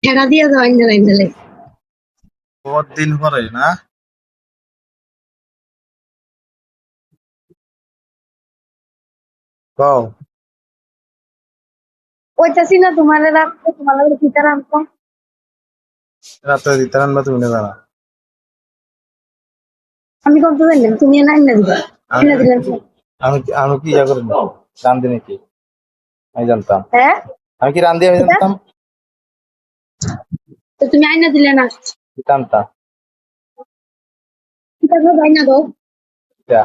ঠেকা দিয়ে যাও আইনালে আইনালে। বহুত দিন পরে না? কও কইতাছি না তোমার রাখতে তোমার লাগে পিঠা রাখতাম। রাতে দিতে রান্না তুমি না জানা। আমি কত জানি তুমি না আইনা দিবা। আইনা দিলে আমি আমি কি ইয়া করি রান্ধি নাকি? আমি জানতাম। হ্যাঁ আমি কি রান্ধি আমি জানতাম? তো তুমি আইনা দিলে না। জানতাম। পিঠা খাও আইনা দাও। যা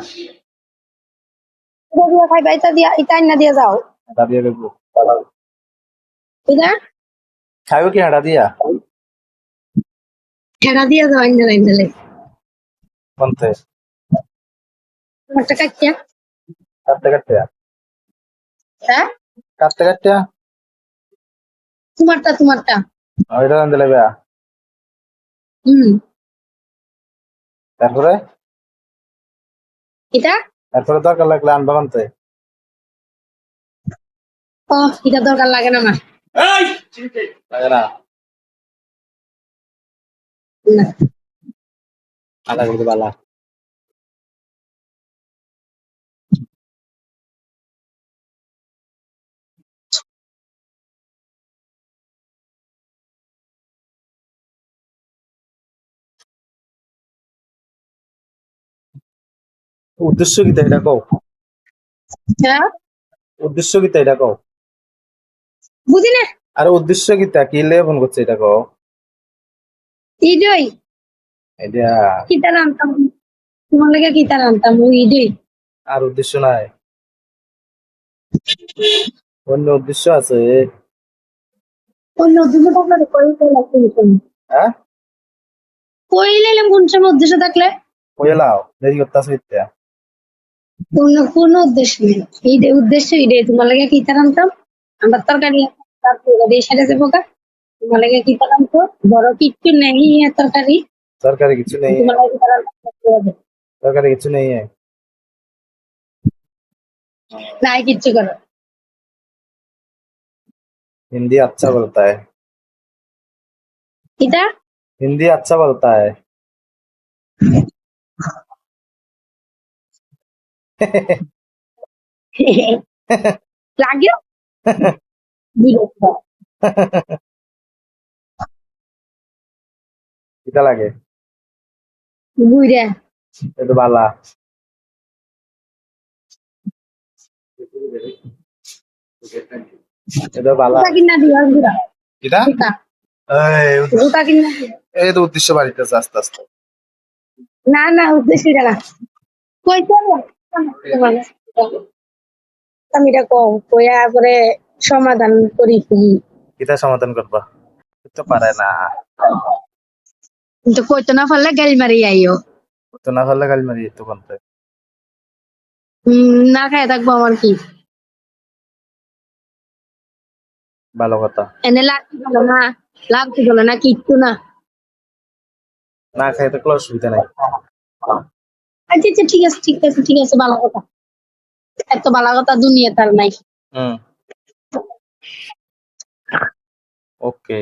পিঠা দিয়ে খাইবা এটা দিয়া এটা আইনা দিয়ে যাও। হাঁটা দিয়ে দেখবো। পিঠা খাইব কি হাঁটা দিয়া? ঠেকা দিয়ে যাও আইনালে আইনালে। কোনতে? তোমারটা কাটিয়া। কাটতে কাটতে হ্যাঁ কাটতে কাটতে তোমারটা ওইটা রান্ধতে লাগবে। হুম তারপরে এটা তারপরে দরকার লাগলে আনবা কোনতে? ও এটা দরকার লাগে না আমার। লাগে না? না আলা করতে বালা। উদ্দেশ্য কি এটা কও? হ্যাঁ উদ্দেশ্য কি এটা কও? বুঝি না আরে উদ্দেশ্য কি তা কি লে ফোন করছে এটা কও? ইডই এটা কিতা রান্তাম তোমার লাগে কিতা রান্তাম ওই ইডই। আর উদ্দেশ্য নাই? অন্য উদ্দেশ্য আছে? অন্য উদ্দেশ্য থাকলে কই হ্যাঁ লাইলাম কোন সময় উদ্দেশ্য থাকলে কইয়া লাও দেরি করতেছে ইত্যা। কোন উদ্দেশ্য নেই। এই উদ্দেশ্য ইডে তোমার লাগে কিতা রান্তাম আমরা তরকারি দিয়ে সেরে যাবো গা। তোমার লাগে কিতা রান্তো বড় কিচ্ছু নেই তরকারি। সরকারি কিছু নেই। তোমার লাগে কিতা রান্তাম সরকারি কিছু নেই है। নাই কিচ্ছু করো। हिंदी अच्छा बोलता है। কিতা हिंदी अच्छा बोलता है। লাগে বিরক্ত কিটা লাগে? বুইরা এটা বালা। এটা বালা। জুতা কিনা দিও জুতা কিটা? জুতা এই জুতা কিনা দিও। এই তো উদ্দেশ্য বাড়িতেছে আস্তে আস্তে। না না উদ্দেশ্য এটা না কইতে আমি এটা কও কইয়া পরে সমাধান করি কি কিটা সমাধান করবা? তো পারে না। কিন্তু কইতে না পারলে গাল মারি আইও। তো না পারলে গালি মারি তো কোনতে? না খাই থাকবো আমার কি ভালো কথা। এনে লাগতে গেল না কিচ্ছু না। না খাই থাকলে অসুবিধা নাই। আচ্ছা আচ্ছা ঠিক আছে ভালো কথা। এত ভালো কথা দুনিয়া তার নাই। হুম ওকে।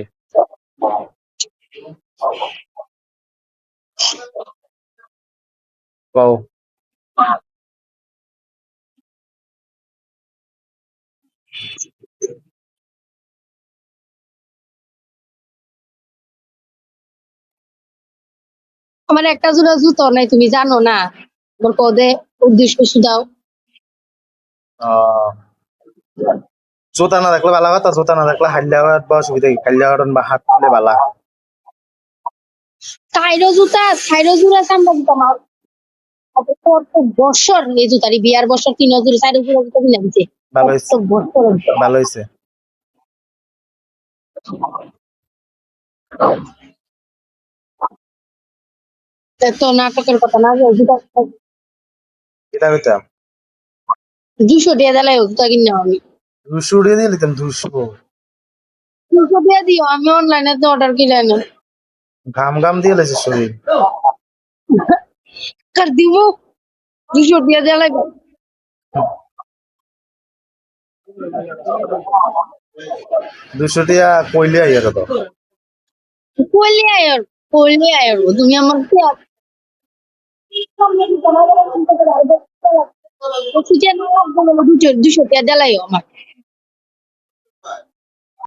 কও আমার একটা জোড়া জুতো নাই তুমি জানো না আমার পদে উদ্দেশ্য শুধাও। জোতা না থাকলে ভালো কথা। জোতা না থাকলে হাইলে বা অসুবিধা কি? হাইলে বা হাঁটলে ভালা। সাইরো জুড়া সামনে দিতাম আমার কত বছর এই জুতারি বিয়ার বছর 3 বছর সাইরো জুড়া জুতা কিনে দিতে ভালো কত হয়েছে। বছর ভালো হয়েছে। এত নাটকের কথা না যে জুতা কিটা কইতাম? 200 টাকা দিলে জুতা কিনে আমি 200 উড়িয়ে দিয়ে দিতাম 200। 200 টাকা দিও আমি অনলাইনে তো অর্ডার কিনে আনো ঘাম ঘাম দিয়ে লেছে শরীর। কার দিব 200 টাকা দিলে 200 টিয়া কইলে আইয়া কত? কইলে আয়র তুমি আমার কি খুঁজে না লাগবো না, 200 টাকা জ্বালাইও আমার